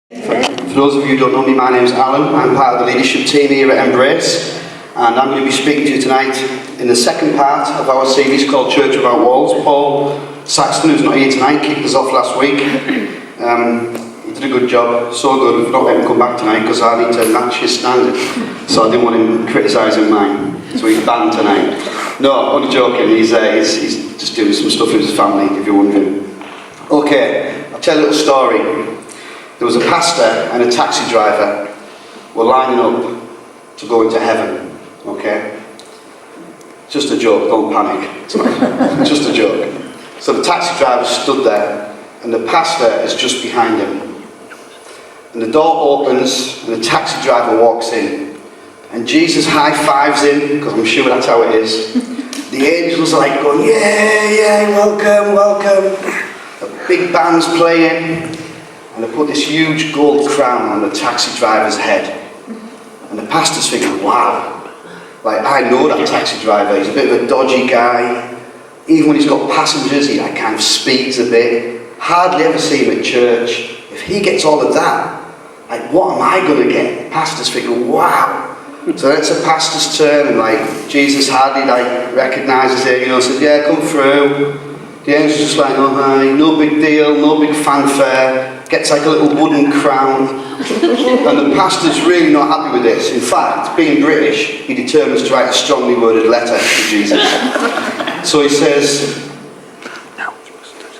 For those of you who don't know me, my name is Allan. I'm part of the leadership team here at Embrace, and I'm going to be speaking to you tonight in the second part of our series called Church Without Walls. Paul Saxton, who's not here tonight, kicked us off last week. He did a good job, so good we've not let him come back tonight because I need to match his standard, so I didn't want him criticising mine, so he's banned tonight. No, only joking, he's just doing some stuff with his family, if you're wondering. Okay, I'll tell you a little story. There was a pastor and a taxi driver were lining up to go into heaven, okay? Just a joke, don't panic. It's not, just a joke. So the taxi driver stood there and the pastor is just behind him. And the door opens and the taxi driver walks in. And Jesus high-fives him, because I'm sure that's how it is. The angels are like going, yeah, welcome, welcome. The big band's playing. And they put this huge gold crown on the taxi driver's head. And the pastor's thinking, wow, like I know that taxi driver, he's a bit of a dodgy guy. Even when he's got passengers, he like kind of speaks a bit. Hardly ever see him at church. If he gets all of that, like what am I going to get? The pastor's thinking, wow. So it's the pastor's turn, and like Jesus hardly like recognises it, says, yeah, come through. The angel's just like, oh hi, no big deal, no big fanfare. Gets like a little wooden crown, and the pastor's really not happy with this. In fact, being British, he determines to write a strongly worded letter to Jesus. So he says,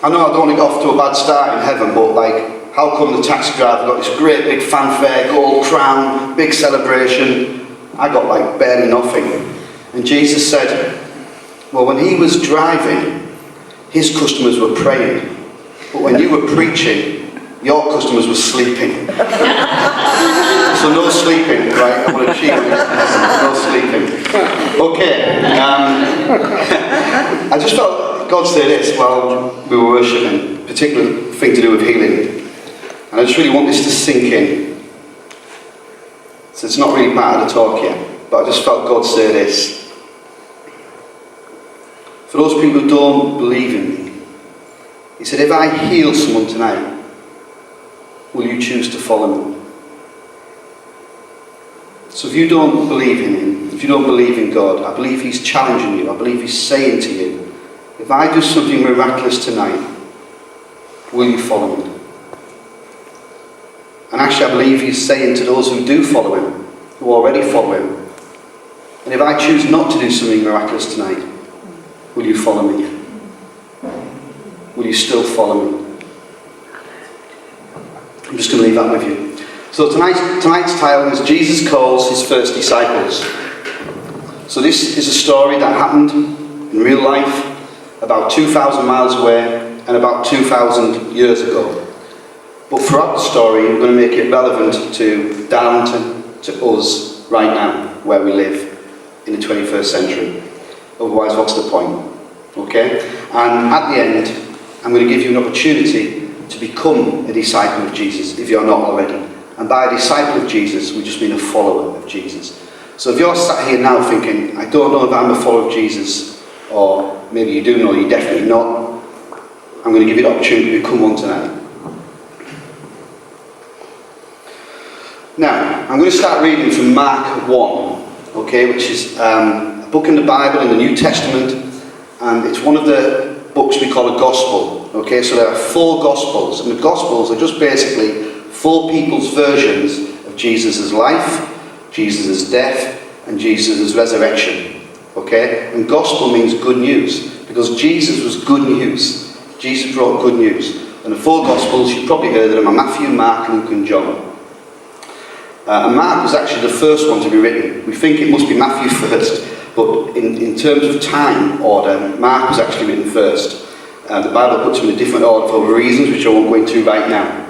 I know I don't want to get off to a bad start in heaven, but like, how come the taxi driver got this great big fanfare, gold crown, big celebration? I got like barely nothing. And Jesus said, well, when he was driving, his customers were praying, but when you were preaching, your customers were sleeping. So no sleeping, right? I want to cheat. No sleeping. Okay. I just felt God say this while we were worshipping, particular thing to do with healing. And I just really want this to sink in. So it's not really part of the talk yet, but I just felt God say this. For those people who don't believe in me, he said, if I heal someone tonight, will you choose to follow me? So if you don't believe in him, if you don't believe in God, I believe he's challenging you. I believe he's saying to you, if I do something miraculous tonight, will you follow me? And actually I believe he's saying to those who do follow him, who already follow him, and if I choose not to do something miraculous tonight, will you follow me? Will you still follow me? I'm just going to leave that with you. So tonight's title is Jesus Calls His First Disciples. So this is a story that happened in real life about 2,000 miles away and about 2,000 years ago. But throughout the story, we're going to make it relevant to Darlington, to us right now, where we live in the 21st century. Otherwise, what's the point? Okay? And at the end, I'm going to give you an opportunity to become a disciple of Jesus, if you're not already. And by a disciple of Jesus, we just mean a follower of Jesus. So if you're sat here now thinking, I don't know if I'm a follower of Jesus, or maybe you do know, you're definitely not, I'm going to give you the opportunity to become one tonight. Now, I'm going to start reading from Mark 1, okay, which is a book in the Bible, in the New Testament, and it's one of the books we call a gospel. Okay, so there are 4 gospels, and the gospels are just basically 4 people's versions of Jesus' life, Jesus' death, and Jesus' resurrection. Okay, and gospel means good news, because Jesus was good news. Jesus brought good news. And the 4 gospels, you've probably heard of them, are Matthew, Mark, Luke, and John. And Mark was actually the first one to be written. We think it must be Matthew first, but in terms of time order, Mark was actually written first. The Bible puts them in a different order for reasons which I won't go into right now.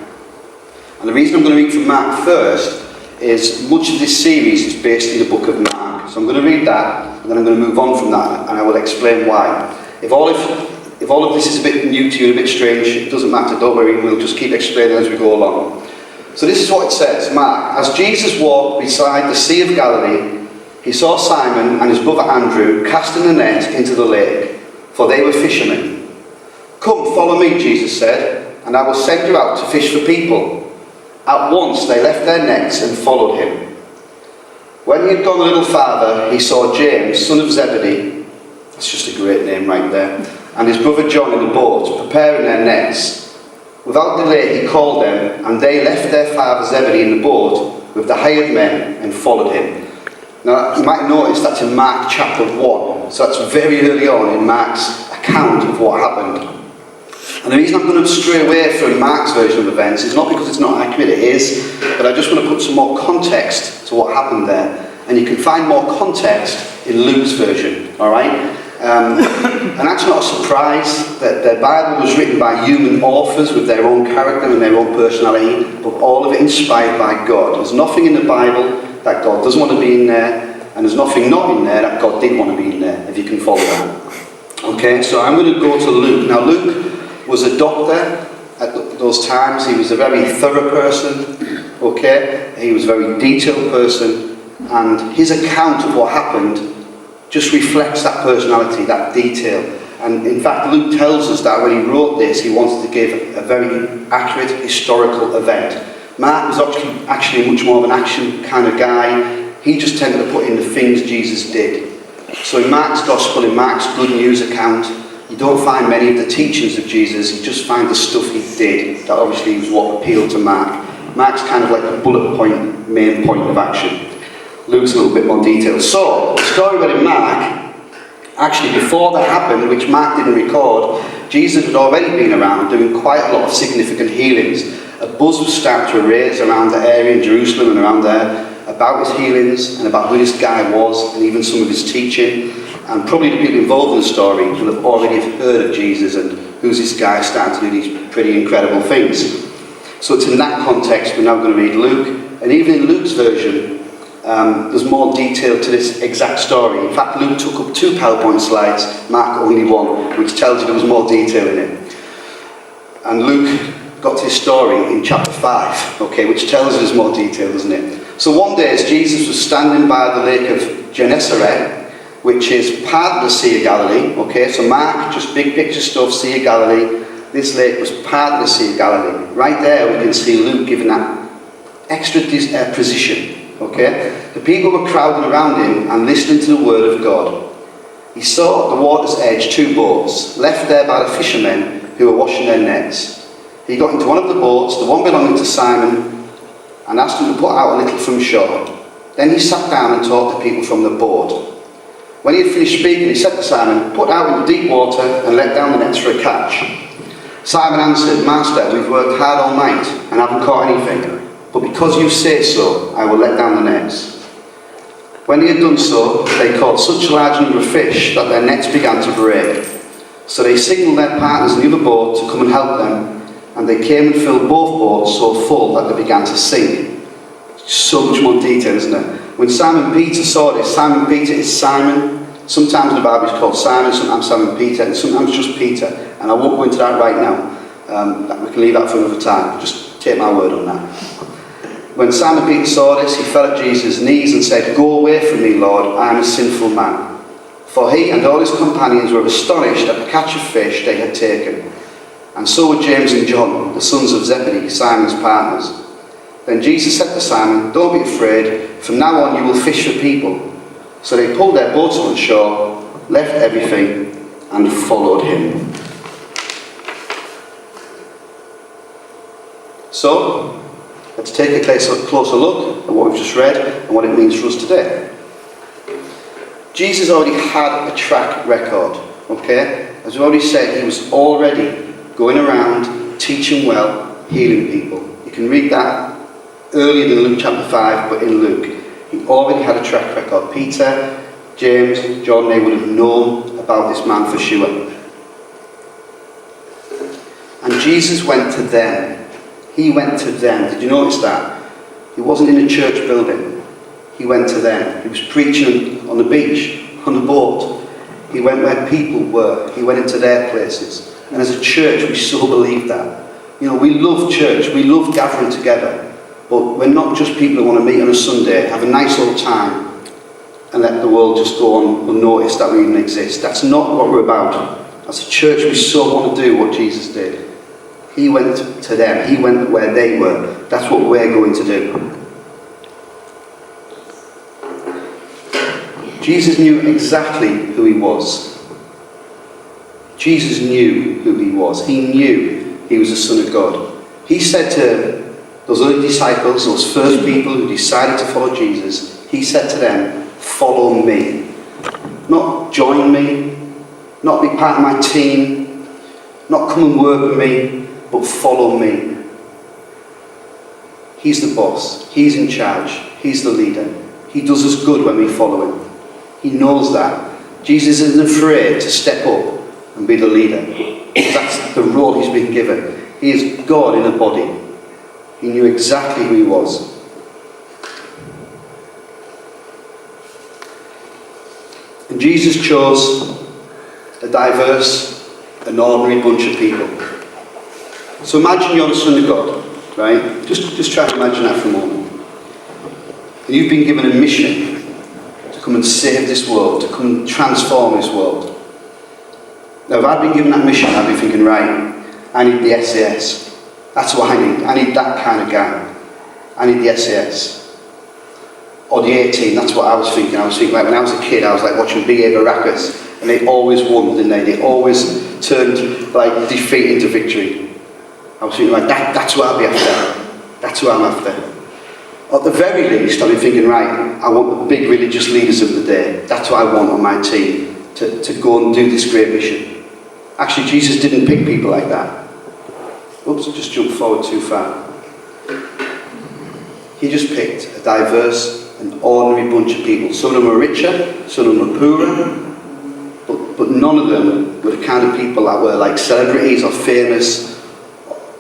And the reason I'm going to read from Mark first is much of this series is based in the book of Mark. So I'm going to read that, and then I'm going to move on from that, and I will explain why. If all of this is a bit new to you, a bit strange, it doesn't matter, don't worry, we'll just keep explaining as we go along. So this is what it says, Mark. As Jesus walked beside the Sea of Galilee, he saw Simon and his brother Andrew casting a net into the lake, for they were fishermen. Come, follow me, Jesus said, and I will send you out to fish for people. At once they left their nets and followed him. When he had gone a little farther, he saw James, son of Zebedee, that's just a great name right there, and his brother John in the boat, preparing their nets. Without delay he called them, and they left their father Zebedee in the boat with the hired men and followed him. Now you might notice that's in Mark chapter 1, so that's very early on in Mark's account of what happened. And the reason I'm going to stray away from Mark's version of events is not because it's not accurate, it is, but I just want to put some more context to what happened there. And you can find more context in Luke's version, alright? And that's not a surprise, that the Bible was written by human authors with their own character and their own personality, but all of it inspired by God. There's nothing in the Bible that God doesn't want to be in there, and there's nothing not in there that God did want to be in there, if you can follow that. Okay, so I'm going to go to Luke. Now Luke was a doctor at those times. He was a very thorough person, okay? He was a very detailed person, and his account of what happened just reflects that personality, that detail. And in fact, Luke tells us that when he wrote this, he wanted to give a very accurate historical event. Mark was actually much more of an action kind of guy. He just tended to put in the things Jesus did. So in Mark's Gospel, in Mark's good news account, you don't find many of the teachings of Jesus, you just find the stuff he did. That obviously was what appealed to Mark. Mark's kind of like a bullet point, main point of action. Luke's a little bit more detailed. So, the story read in Mark, actually before that happened, which Mark didn't record, Jesus had already been around doing quite a lot of significant healings. A buzz was starting to raise around the area in Jerusalem and around there about his healings and about who this guy was and even some of his teaching. And probably the people involved in the story will have already heard of Jesus and who's this guy starting to do these pretty incredible things. So it's in that context we're now going to read Luke. And even in Luke's version, there's more detail to this exact story. In fact, Luke took up 2 PowerPoint slides, Mark only 1, which tells you there was more detail in it. And Luke got to his story in chapter 5, okay, which tells us more detail, doesn't it? So one day as Jesus was standing by the lake of Gennesaret, which is part of the Sea of Galilee, okay, so Mark, just big picture stuff, Sea of Galilee. This lake was part of the Sea of Galilee. Right there we can see Luke giving that extra precision. Okay? The people were crowding around him and listening to the word of God. He saw at the water's edge 2 boats, left there by the fishermen who were washing their nets. He got into one of the boats, the one belonging to Simon, and asked him to put out a little from shore. Then he sat down and talked to people from the boat. When he had finished speaking, he said to Simon, "Put out into deep water and let down the nets for a catch." Simon answered, "Master, we've worked hard all night and haven't caught anything. But because you say so, I will let down the nets." When he had done so, they caught such a large number of fish that their nets began to break. So they signalled their partners in the other boat to come and help them, and they came and filled both boats so full that they began to sink. So much more detail, isn't there? When Simon Peter saw this, Simon Peter is Simon. Sometimes in the Bible he's called Simon, sometimes Simon Peter, and sometimes just Peter. And I won't go into that right now. We can leave that for another time. Just take my word on that. When Simon Peter saw this, he fell at Jesus' knees and said, "Go away from me, Lord, I am a sinful man." For he and all his companions were astonished at the catch of fish they had taken. And so were James and John, the sons of Zebedee, Simon's partners. Then Jesus said to Simon, "Don't be afraid, from now on you will fish for people." So they pulled their boats on shore, left everything, and followed him. So, let's take a closer look at what we've just read and what it means for us today. Jesus already had a track record, okay? As we already said, he was already going around, teaching well, healing people. You can read that earlier than Luke chapter 5, but in Luke. He already had a track record. Peter, James, John, they would have known about this man for sure. And Jesus went to them. He went to them. Did you notice that? He wasn't in a church building. He went to them. He was preaching on the beach, on the boat. He went where people were. He went into their places. And as a church, we so believe that. You know, we love church. We love gathering together. But we're not just people who want to meet on a Sunday, have a nice old time, and let the world just go on unnoticed that we even exist. That's not what we're about. As a church, we so want to do what Jesus did. He went to them. He went where they were. That's what we're going to do. Jesus knew exactly who he was. Jesus knew who he was. He knew he was the Son of God. He said to those early disciples, those first people who decided to follow Jesus, he said to them, follow me. Not join me, not be part of my team, not come and work with me, but follow me. He's the boss. He's in charge. He's the leader. He does us good when we follow him. He knows that. Jesus isn't afraid to step up and be the leader. That's the role he's been given. He is God in a body. He knew exactly who he was. And Jesus chose a diverse and ordinary bunch of people. So imagine you're the Son of God, right? Just try to imagine that for a moment. And you've been given a mission to come and save this world, to come and transform this world. Now, if I'd been given that mission, I'd be thinking, right, I need the SAS. That's what I need. I need that kind of guy. I need the SAS. Or the A-Team, that's what I was thinking. I was thinking, like, when I was a kid, I was like watching B.A. Baracus, and they always won, didn't they? They always turned like defeat into victory. I was thinking, like, that's what I'll be after. That's who I'm after. At the very least, I've been thinking, right, I want the big religious leaders of the day. That's what I want on my team, to go and do this great mission. Actually, Jesus didn't pick people like that. Oops, I just jumped forward too far. He just picked a diverse and ordinary bunch of people. Some of them were richer, some of them were poorer, but none of them were the kind of people that were like celebrities or famous,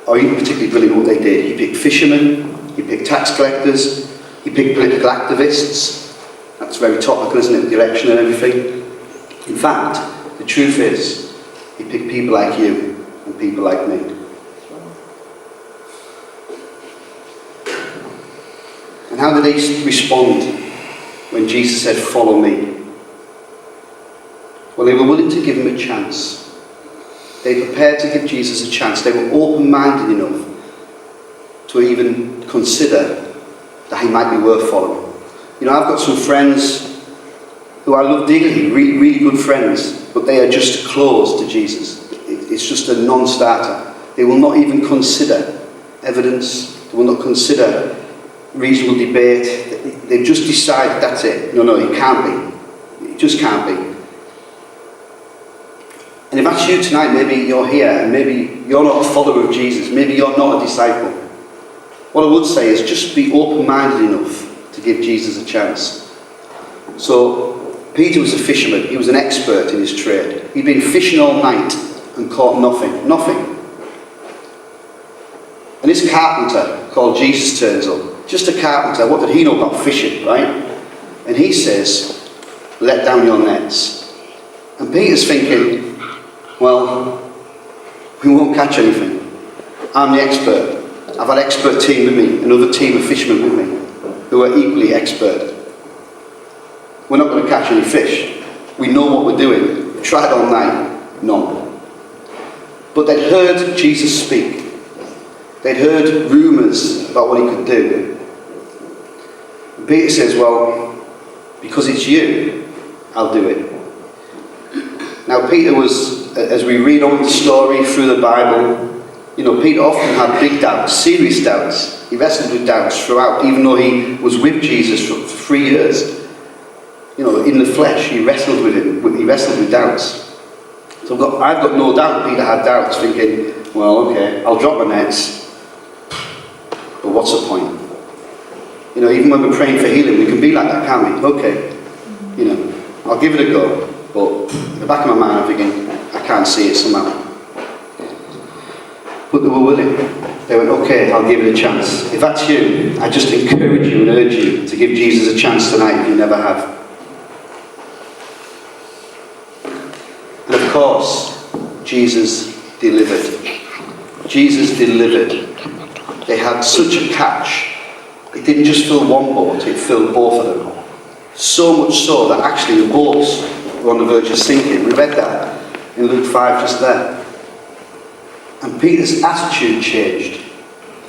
or even particularly brilliant at what they did. He picked fishermen, he picked tax collectors, he picked political activists. That's very topical, isn't it? The election and everything. In fact, the truth is, he picked people like you and people like me. And how did they respond when Jesus said, follow me? Well, they were willing to give him a chance. They prepared to give Jesus a chance. They were open-minded enough to even consider that he might be worth following. You know, I've got some friends who I love dearly, really, really good friends, but they are just closed to Jesus. It's just a non-starter. They will not even consider evidence. They will not consider reasonable debate. They've just decided that's it. No, it can't be. It just can't be. And if that's you tonight, maybe you're here and maybe you're not a follower of Jesus. Maybe you're not a disciple. What I would say is just be open-minded enough to give Jesus a chance. So, Peter was a fisherman. He was an expert in his trade. He'd been fishing all night and caught nothing. Nothing. And this carpenter called Jesus turns up. Just a carpenter. What did he know about fishing, right? And he says, let down your nets. And Peter's thinking, well, we won't catch anything. I'm the expert. I've had an expert team with me, another team of fishermen with me, who are equally expert. We're not going to catch any fish. We know what we're doing. We tried all night. None. But they'd heard Jesus speak. They'd heard rumours about what he could do. And Peter says, well, because it's you, I'll do it. Now Peter was, as we read on the story through the Bible, you know, Peter often had big doubts, serious doubts. He wrestled with doubts throughout, even though he was with Jesus for 3 years. You know, in the flesh, he wrestled with it. He wrestled with doubts. So I've got no doubt Peter had doubts, thinking, well, okay, I'll drop my nets, but what's the point? You know, even when we're praying for healing, we can be like that, can't we? Okay, you know, I'll give it a go, but in the back of my mind, I'm thinking, I can't see it somehow. But they were willing. They went, okay, I'll give it a chance. If that's you, I just encourage you and urge you to give Jesus a chance tonight if you never have. And of course, Jesus delivered. Jesus delivered. They had such a catch. It didn't just fill one boat, it filled both of them. So much so that actually the boats were on the verge of sinking. We read that in Luke 5 just there. And Peter's attitude changed.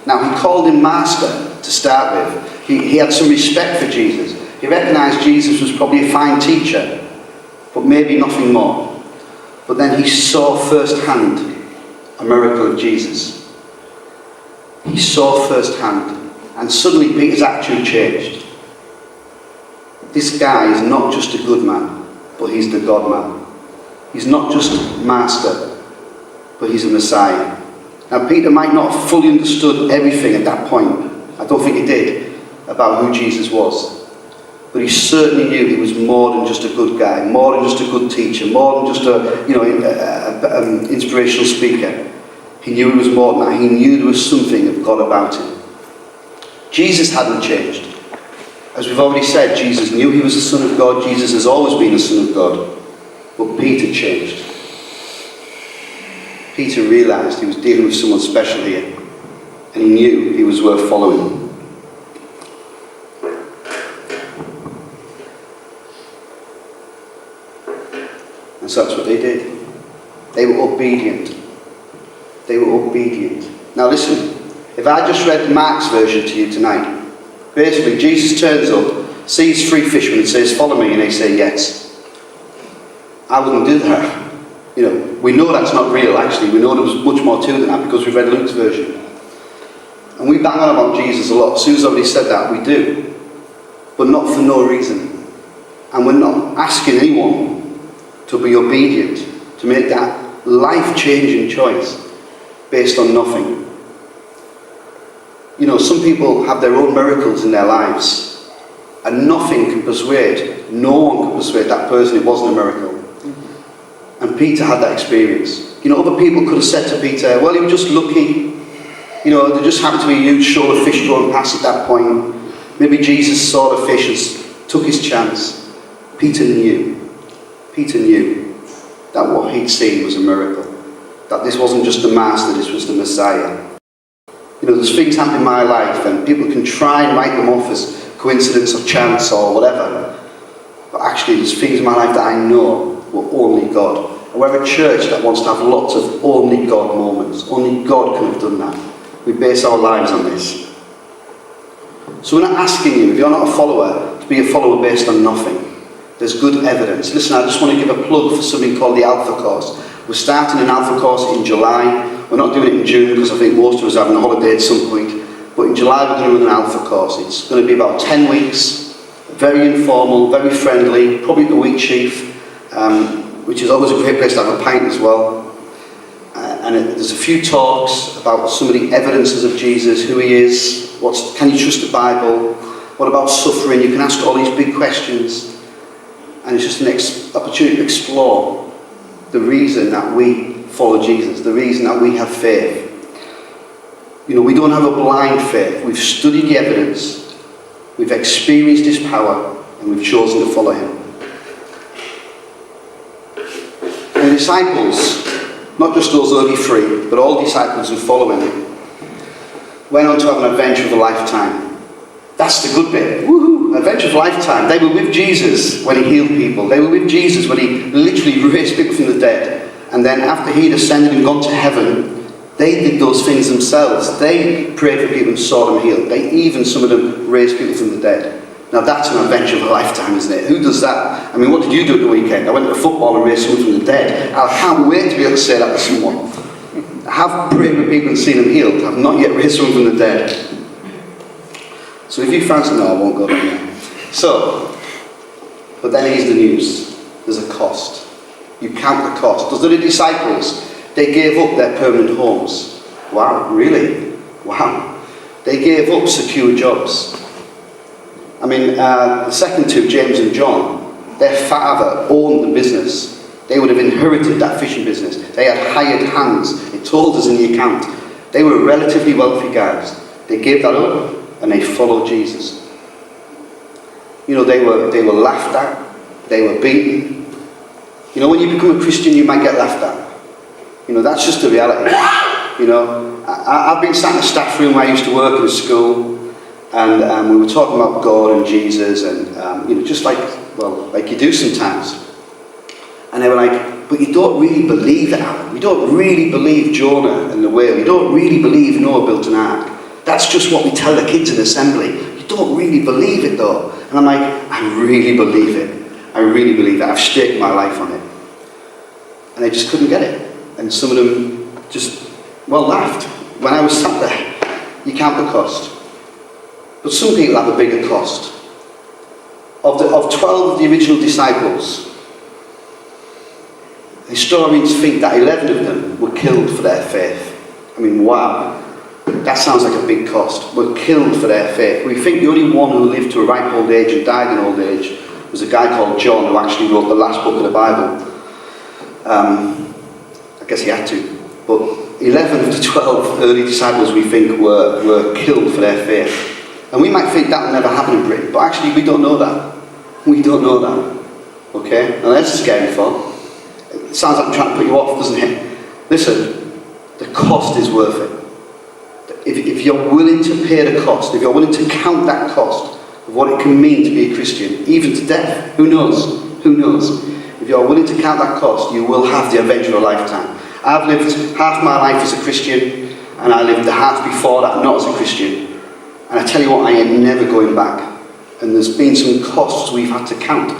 Now, he called him master to start with. He had some respect for Jesus. He recognised Jesus was probably a fine teacher, but maybe nothing more. But then he saw firsthand a miracle of Jesus. He saw firsthand, and suddenly Peter's attitude changed. This guy is not just a good man, but he's the God man. He's not just master, but he's a Messiah. Now, Peter might not have fully understood everything at that point. I don't think he did, about who Jesus was. But he certainly knew he was more than just a good guy, more than just a good teacher, more than just an inspirational speaker. He knew he was more than that. He knew there was something of God about him. Jesus hadn't changed. As we've already said, Jesus knew he was the Son of God. Jesus has always been the Son of God. But Peter changed. Peter realised he was dealing with someone special here. And he knew he was worth following. And so that's what they did. They were obedient. They were obedient. Now listen, if I just read Mark's version to you tonight, basically Jesus turns up, sees 3 fishermen and says, "Follow me," and they say yes. I wouldn't do that. We know that's not real actually. We know there was much more to it than that because we've read Luke's version. And we bang on about Jesus a lot. Sue's already said that, we do. But not for no reason. And we're not asking anyone to be obedient, to make that life-changing choice based on nothing. Some people have their own miracles in their lives, and nothing can persuade, no one can persuade that person it wasn't a miracle. And Peter had that experience. Other people could have said to Peter, well, he was just lucky. There just happened to be a huge shoal of fish going past at that point. Maybe Jesus saw the fish and took his chance. Peter knew that what he'd seen was a miracle. That this wasn't just the master, this was the Messiah. There's things happen in my life and people can try and write them off as coincidence or chance or whatever. But actually there's things in my life that I know were only God. And we're a church that wants to have lots of only God moments. Only God can have done that. We base our lives on this. So we're not asking you, if you're not a follower, to be a follower based on nothing. There's good evidence. Listen, I just want to give a plug for something called the Alpha Course. We're starting an Alpha Course in July. We're not doing it in June because I think most of us are having a holiday at some point. But in July we're going to do an Alpha Course. It's going to be about 10 weeks. Very informal, very friendly, probably the week chief, which is always a great place to have a pint as well. There's a few talks about some of the evidences of Jesus, who he is, can you trust the Bible, what about suffering? You can ask all these big questions. And it's just an opportunity to explore the reason that we follow Jesus, the reason that we have faith. We don't have a blind faith. We've studied the evidence, we've experienced his power, and we've chosen to follow him. And the disciples, not just those early 3, but all disciples who follow him, went on to have an adventure of a lifetime. That's the good bit. Woohoo! Adventure of a lifetime. They were with Jesus when he healed people. They were with Jesus when he literally raised people from the dead. And then after he'd ascended and gone to heaven, they did those things themselves. They prayed for people and saw them healed. Some of them raised people from the dead. Now that's an adventure of a lifetime, isn't it? Who does that? What did you do at the weekend? I went to football and raised someone from the dead. I can't wait to be able to say that to someone. I have prayed for people and seen them healed. I've not yet raised someone from the dead. So if you fancy, no, I won't go down there. But then here's the news. There's a cost. You count the cost. Those other disciples, they gave up their permanent homes. Wow, really? Wow. They gave up secure jobs. The second two, James and John, their father owned the business. They would have inherited that fishing business. They had hired hands. It told us in the account. They were relatively wealthy guys. They gave that up and they followed Jesus. They were laughed at. They were beaten. When you become a Christian, you might get laughed at. That's just the reality. I've been sat in a staff room where I used to work in a school, and we were talking about God and Jesus, and just like you do sometimes. And they were like, But you don't really believe it, Alan. You don't really believe Jonah and the whale. You don't really believe Noah built an ark. That's just what we tell the kids in assembly. You don't really believe it though. And I'm like, I really believe it. I really believe it. I've staked my life on it. And they just couldn't get it. And some of them just, laughed. When I was sat there, you count the cost. But some people have a bigger cost. Of 12 of the original disciples, historians think that 11 of them were killed for their faith. I mean, wow. That sounds like a big cost. Were killed for their faith. We think the only one who lived to a ripe old age and died in old age was a guy called John, who actually wrote the last book of the Bible. I guess he had to. But 11 of the 12 early disciples, we think, were killed for their faith. And we might think that will never happen in Britain, but actually we don't know that. We don't know that. Okay? Now that's a scary thought. It sounds like I'm trying to put you off, doesn't it? Listen, the cost is worth it. If you're willing to pay the cost, if you're willing to count that cost of what it can mean to be a Christian, even to death, who knows? Who knows? If you're willing to count that cost, you will have the adventure of a lifetime. I've lived half my life as a Christian, and I lived the half before that not as a Christian. And I tell you what, I am never going back. And there's been some costs we've had to count,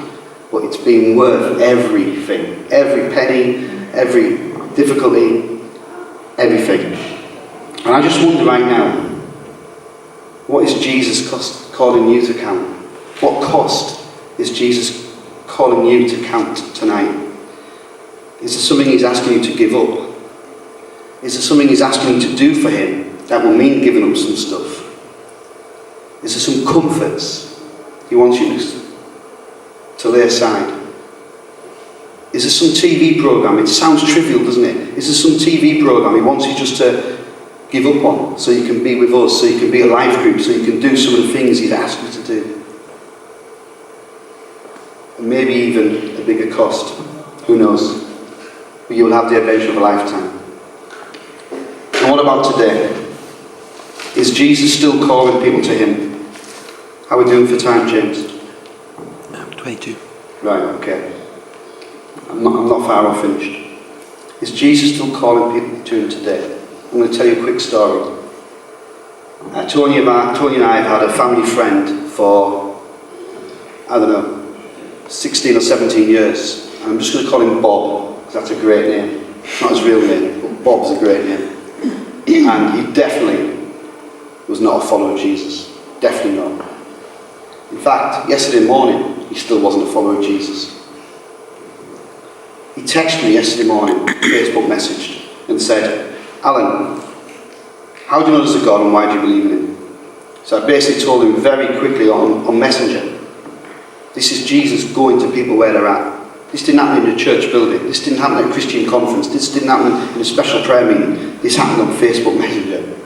but it's been worth everything. Every penny, every difficulty, everything. And I just wonder right now, what is Jesus calling you to count? What cost is Jesus calling you to count tonight? Is there something he's asking you to give up? Is there something he's asking you to do for him that will mean giving up some stuff? Is there some comforts he wants you to lay aside? Is there some TV programme? It sounds trivial, doesn't it? Is there some TV programme he wants you just to give up on, so you can be with us, so you can be a life group, so you can do some of the things he's asked you to do? And maybe even a bigger cost. Who knows? But you will have the adventure of a lifetime. And what about today? Is Jesus still calling people to him? How are we doing for time, James? 22. Right, okay. I'm not far off finished. Is Jesus still calling people to him today? I'm going to tell you a quick story. Toni and I have had a family friend for, 16 or 17 years. And I'm just going to call him Bob, because that's a great name. Not his real name, but Bob's a great name. And he definitely was not a follower of Jesus. Definitely not. In fact, yesterday morning, he still wasn't a follower of Jesus. He texted me yesterday morning, Facebook messaged, and said, Alan, how do you know there's a God and why do you believe in him? So I basically told him very quickly on Messenger, this is Jesus going to people where they're at. This didn't happen in a church building. This didn't happen at a Christian conference. This didn't happen in a special prayer meeting. This happened on Facebook Messenger.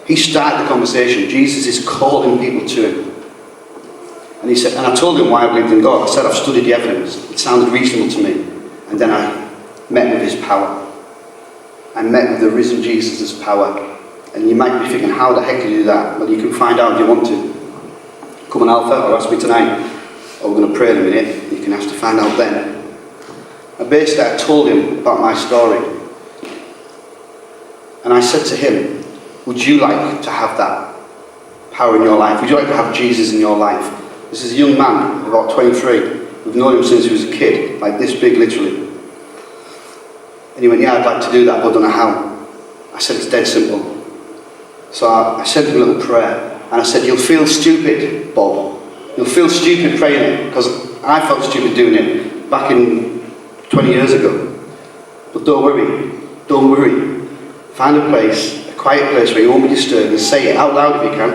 He started the conversation. Jesus is calling people to him. And he said, and I told him why I believed in God. I said, I've studied the evidence. It sounded reasonable to me. And then I met with his power. I met with the risen Jesus' power. And you might be thinking, how the heck do you do that? Well, you can find out if you want to. Come on, Alpha, or ask me tonight. Or we're going to pray in a minute. You can have to find out then. And basically, I told him about my story. And I said to him, would you like to have that power in your life? Would you like to have Jesus in your life? This is a young man, about 23. We've known him since he was a kid, like this big, literally. And he went, yeah, I'd like to do that, but I don't know how. I said, it's dead simple. So I sent him a little prayer, and I said, you'll feel stupid, Bob. You'll feel stupid praying it, because I felt stupid doing it back in 20 years ago. But don't worry, don't worry. Find a place, a quiet place where you won't be disturbed, and say it out loud if you can.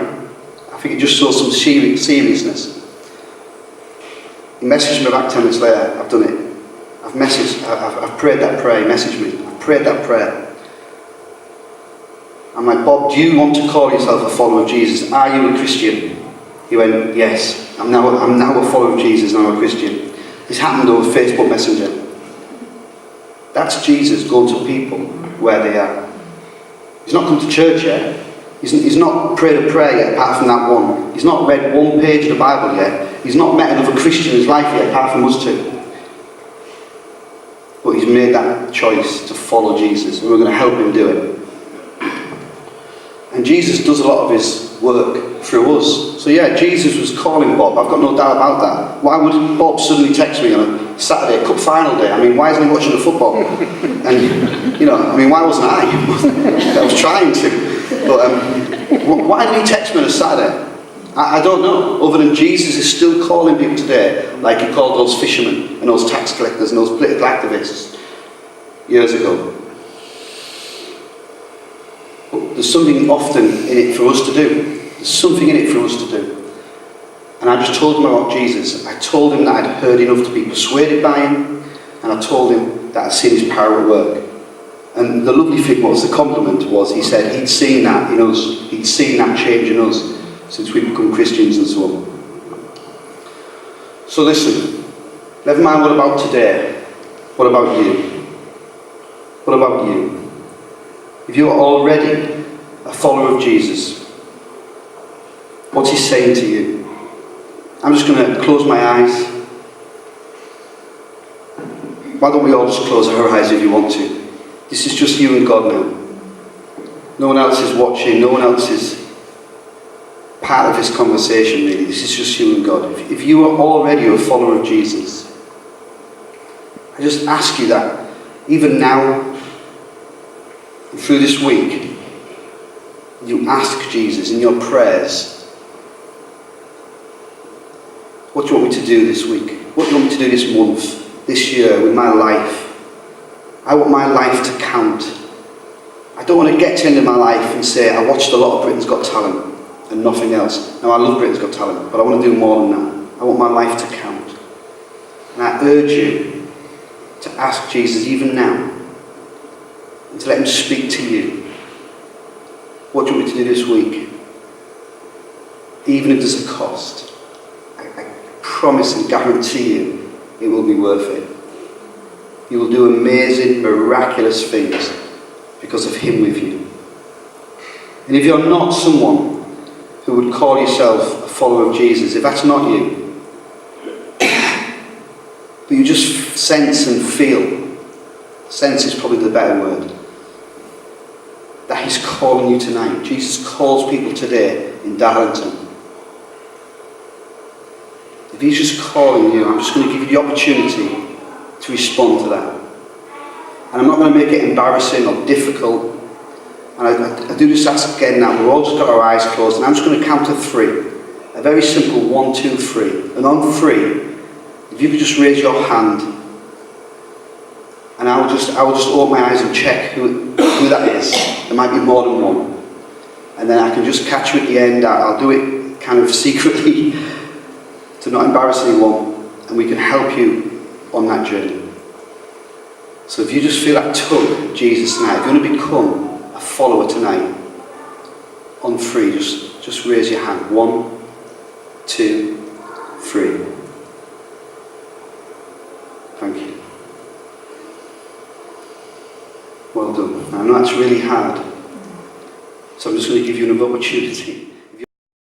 I think it just shows some seriousness. He messaged me back 10 minutes later. I've done it. I've prayed that prayer. He messaged me. I've prayed that prayer. I'm like, Bob, do you want to call yourself a follower of Jesus? Are you a Christian? He went, yes. I'm now a follower of Jesus, now a Christian. This happened over Facebook Messenger. That's Jesus going to people where they are. He's not come to church yet. He's not prayed a prayer yet, apart from that one. He's not read one page of the Bible yet. He's not met another Christian in his life yet, apart from us two. he's made that choice to follow Jesus, and we're going to help him do it. And Jesus does a lot of his work through us. So yeah, Jesus was calling Bob. I've got no doubt about that. Why would Bob suddenly text me on a Saturday, cup final day? I mean, why isn't he watching the football? And, you know, I mean, why wasn't I? I was trying to. But why did he text me on a Saturday? I don't know. Other than Jesus is still calling people today, like he called those fishermen and those tax collectors and those political activists years ago. There's something often in it for us to do. There's something in it for us to do. And I just told him about Jesus. I told him that I'd heard enough to be persuaded by him, and I told him that I'd seen his power at work. And the lovely thing was, the compliment was, he said he'd seen that in us. He'd seen that change in us since we've become Christians and so on. So listen, never mind what about today. What about you? What about you? If you are already a follower of Jesus, what's he saying to you? I'm just going to close my eyes. Why don't we all just close our eyes if you want to? This is just you and God now. No one else is watching, no one else is part of this conversation really. This is just you and God. If you are already a follower of Jesus, I just ask you that even now, through this week, you ask Jesus in your prayers, what do you want me to do this week? What do you want me to do this month, this year, with my life? I want my life to count. I don't want to get to the end of my life and say, I watched a lot of Britain's Got Talent and nothing else. Now, I love Britain's Got Talent, but I want to do more than that. I want my life to count. And I urge you to ask Jesus even now, and to let him speak to you. What do you want me to do this week? Even if there's a cost, I promise and guarantee you it will be worth it. You will do amazing, miraculous things because of him with you. And if you're not someone who would call yourself a follower of Jesus, if that's not you, but you just sense and feel, sense is probably the better word, that he's calling you tonight. Jesus calls people today in Darlington. If he's just calling you, I'm just going to give you the opportunity to respond to that. And I'm not going to make it embarrassing or difficult. And I do just ask again now, we've all just got our eyes closed, and I'm just going to count to 3. A very simple 1, 2, 3. And on 3, if you could just raise your hand, and I will just open my eyes and check who that is. There might be more than one. And then I can just catch you at the end. I'll do it kind of secretly to not embarrass anyone, and we can help you on that journey. So if you just feel that tug of Jesus tonight, if you want to become a follower tonight, on 3, just raise your hand. 1, 2, 3. Thank you. Well done. I know that's really hard, so I'm just going to give you another opportunity.